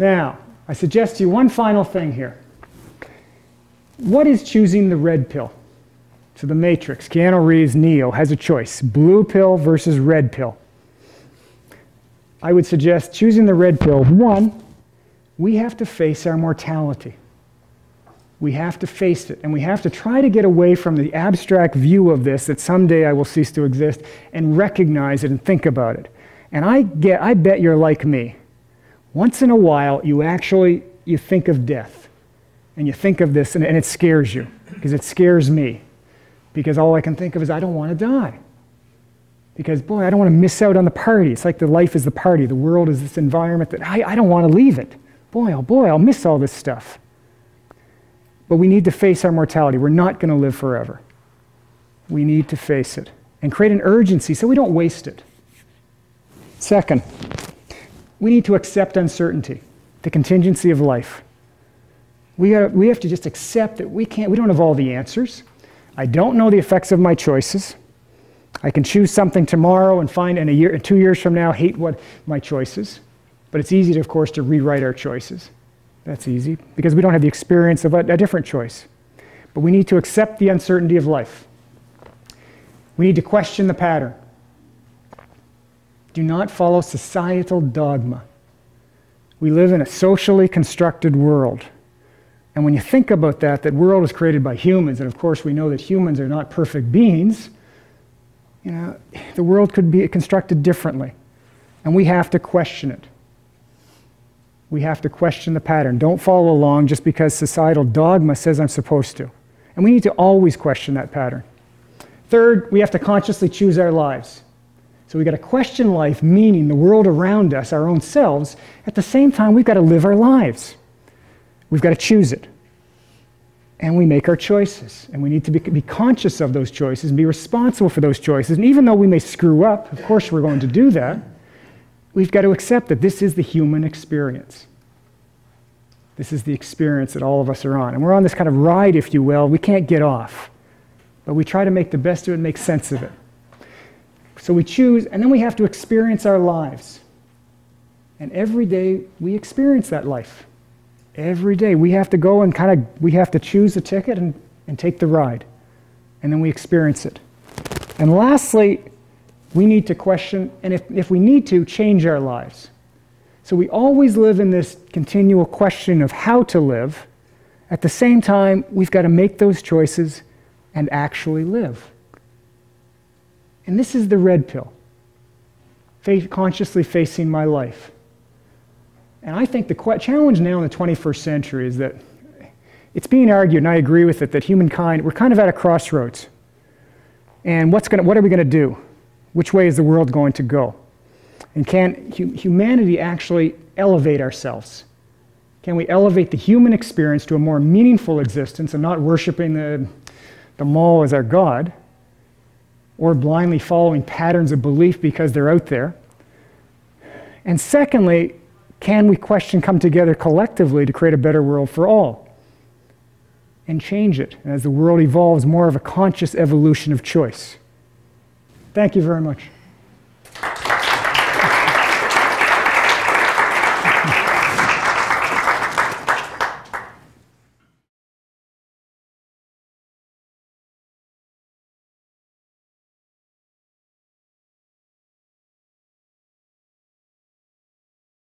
Now, I suggest to you one final thing here. What is choosing the red pill? So the Matrix, Keanu Reeves, Neo, has a choice. Blue pill versus red pill. I would suggest choosing the red pill. One, we have to face our mortality. We have to face it, and we have to try to get away from the abstract view of this, that someday I will cease to exist, and recognize it and think about it. And I bet you're like me. Once in a while, you think of death, and you think of this, and it scares you, because it scares me. Because all I can think of is, I don't want to die. Because, boy, I don't want to miss out on the party. It's like the life is the party. The world is this environment that I don't want to leave it. Boy, I'll miss all this stuff. But we need to face our mortality. We're not going to live forever. We need to face it and create an urgency so we don't waste it. Second, we need to accept uncertainty, the contingency of life. We have to just accept that we don't have all the answers. I don't know the effects of my choices. I can choose something tomorrow and find in 2 years from now hate my choices. But it's easy, of course, to rewrite our choices. That's easy, because we don't have the experience of a different choice. But we need to accept the uncertainty of life. We need to question the pattern. Do not follow societal dogma. We live in a socially constructed world. And when you think about that world was created by humans, and of course we know that humans are not perfect beings, the world could be constructed differently. And we have to question it. We have to question the pattern. Don't follow along just because societal dogma says I'm supposed to. And we need to always question that pattern. Third, we have to consciously choose our lives. So we've got to question life, meaning the world around us, our own selves. At the same time, we've got to live our lives. We've got to choose it. And we make our choices. And we need to be conscious of those choices and be responsible for those choices. And even though we may screw up, of course we're going to do that, we've got to accept that this is the human experience. This is the experience that all of us are on. And we're on this kind of ride, if you will. We can't get off. But we try to make the best of it and make sense of it. So we choose, and then we have to experience our lives. And every day we experience that life. Every day we have to go and we have to choose the ticket and take the ride. And then we experience it. And lastly, we need to question, and if we need to, change our lives. So we always live in this continual question of how to live. At the same time, we've got to make those choices and actually live. And this is the red pill, consciously facing my life. And I think the challenge now in the 21st century is that it's being argued, and I agree with it, that humankind, we're kind of at a crossroads. And what are we going to do? Which way is the world going to go? And can humanity actually elevate ourselves? Can we elevate the human experience to a more meaningful existence and not worshiping the mall as our God, or blindly following patterns of belief because they're out there? And secondly, can we come together collectively to create a better world for all and change it? And as the world evolves, more of a conscious evolution of choice. Thank you very much.